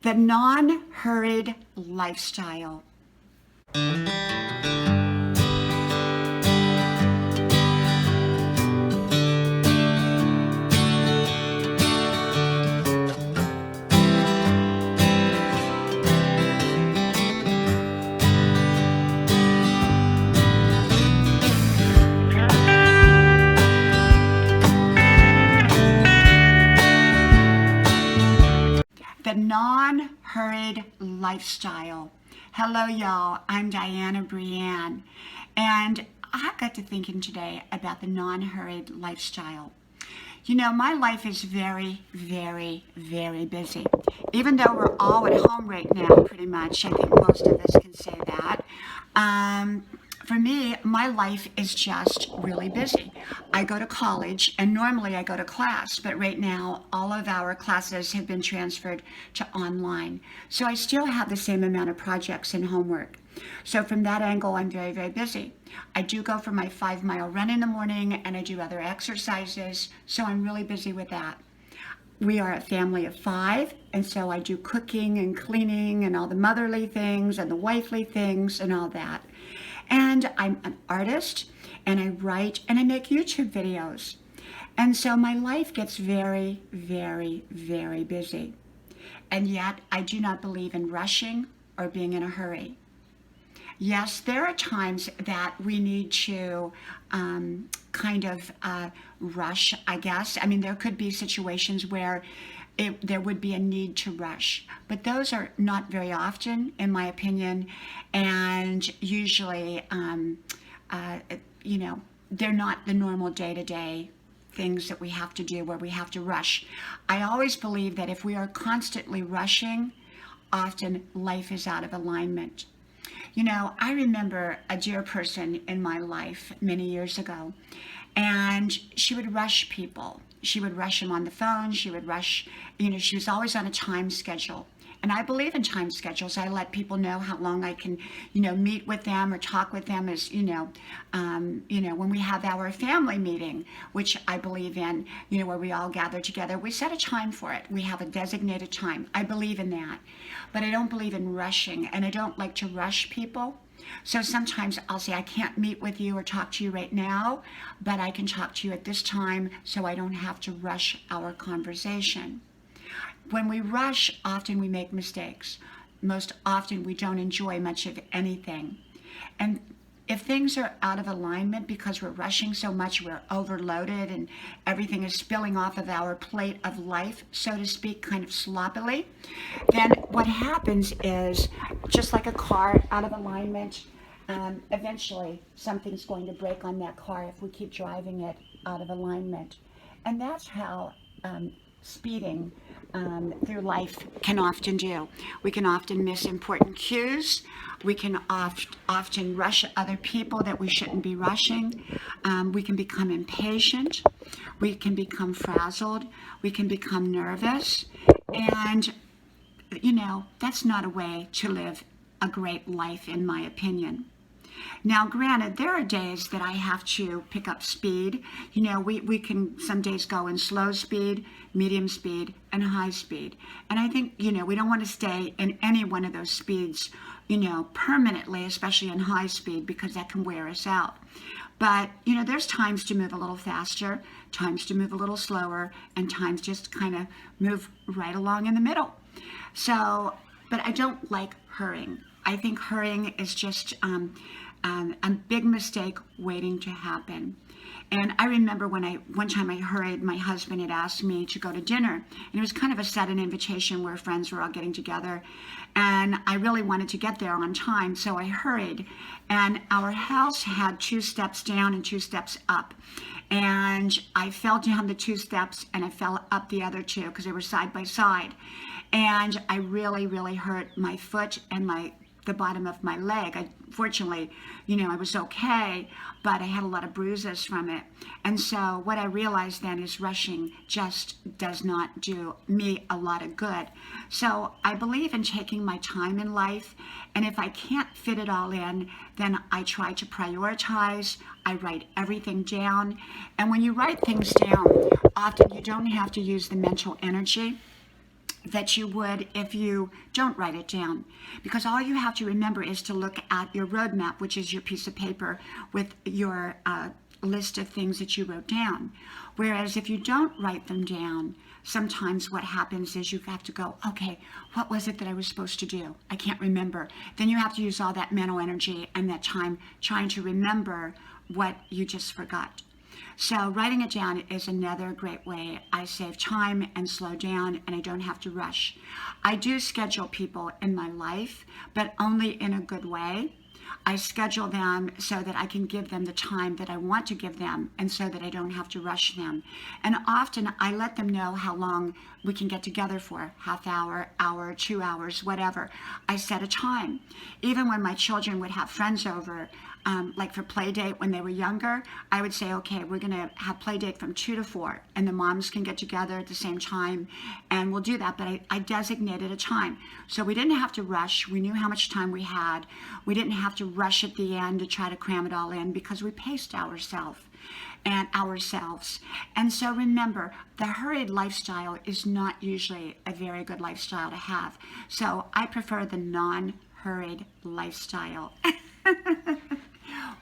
The non-hurried lifestyle. The non-hurried lifestyle. Hello, y'all. I'm Diana Brienne, and I got to thinking today about the non-hurried lifestyle. You know, my life is very, very, very busy. Even though we're all at home right now, pretty much, I think most of us can say that. For me, my life is just really busy. I go to college, and normally I go to class, but right now all of our classes have been transferred to online. So I still have the same amount of projects and homework. So from that angle, I'm very, very busy. I do go for my 5-mile run in the morning, and I do other exercises, so I'm really busy with that. We are a family of 5, and so I do cooking and cleaning and all the motherly things and the wifely things and all that. And I'm an artist, and I write, and I make YouTube videos. And so my life gets very, very, very busy. And yet, I do not believe in rushing or being in a hurry. Yes, there are times that we need to rush, I guess. I mean, there could be situations where there would be a need to rush, but those are not very often, in my opinion, and usually, they're not the normal day-to-day things that we have to do where we have to rush. I always believe that if we are constantly rushing, often life is out of alignment. You know, I remember a dear person in my life many years ago, and she would rush people. She would rush them on the phone. She would rush, she was always on a time schedule. And I believe in time schedules. I let people know how long I can, meet with them or talk with them as, when we have our family meeting, which I believe in, where we all gather together, we set a time for it. We have a designated time. I believe in that. But I don't believe in rushing, and I don't like to rush people. So sometimes I'll say, I can't meet with you or talk to you right now, but I can talk to you at this time so I don't have to rush our conversation. When we rush, often we make mistakes. Most often we don't enjoy much of anything. And if things are out of alignment because we're rushing so much, we're overloaded and everything is spilling off of our plate of life, so to speak, kind of sloppily, then what happens is, just like a car out of alignment, eventually something's going to break on that car if we keep driving it out of alignment. And that's how speeding through life can often do. We can often miss important cues. We can often rush other people that we shouldn't be rushing. We can become impatient. We can become frazzled. We can become nervous. And, that's not a way to live a great life, in my opinion. Now, granted, there are days that I have to pick up speed. We can some days go in slow speed, medium speed, and high speed. And I think, we don't want to stay in any one of those speeds, permanently, especially in high speed, because that can wear us out. But, there's times to move a little faster, times to move a little slower, and times just kind of move right along in the middle. So, but I don't like hurrying. I think hurrying is just a big mistake waiting to happen. And I remember one time I hurried, my husband had asked me to go to dinner, and it was kind of a sudden invitation where friends were all getting together, and I really wanted to get there on time, so I hurried. And our house had 2 steps down and 2 steps up, and I fell down the 2 steps and I fell up the other 2 because they were side by side, and I really, really hurt my foot and the bottom of my leg. Fortunately, I was okay, but I had a lot of bruises from it. And so what I realized then is rushing just does not do me a lot of good. So I believe in taking my time in life, and if I can't fit it all in, then I try to prioritize. I write everything down. And when you write things down, often you don't have to use the mental energy. that you would if you don't write it down. Because all you have to remember is to look at your roadmap, which is your piece of paper with your list of things that you wrote down. Whereas if you don't write them down, sometimes what happens is you have to go, okay, what was it that I was supposed to do? I can't remember. Then you have to use all that mental energy and that time trying to remember what you just forgot. So writing it down is another great way. I save time and slow down, and I don't have to rush. I do schedule people in my life, but only in a good way. I schedule them so that I can give them the time that I want to give them, and so that I don't have to rush them. And often I let them know how long we can get together for, half hour, 2 hours, whatever. I set a time. Even when my children would have friends over, like for play date when they were younger, I would say, okay, we're going to have play date from 2 to 4, and the moms can get together at the same time, and we'll do that. But I designated a time. So we didn't have to rush. We knew how much time we had. We didn't have to rush at the end to try to cram it all in, because we paced ourselves. And so remember, the hurried lifestyle is not usually a very good lifestyle to have. So I prefer the non-hurried lifestyle.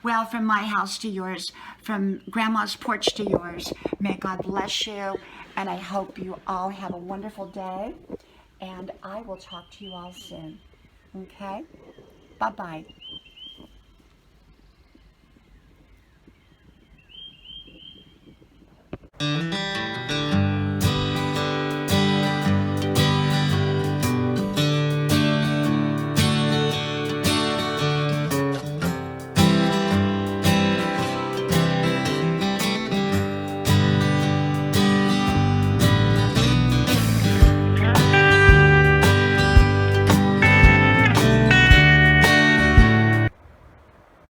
Well, from my house to yours, from Grandma's porch to yours, may God bless you, and I hope you all have a wonderful day, and I will talk to you all soon. Okay? Bye-bye.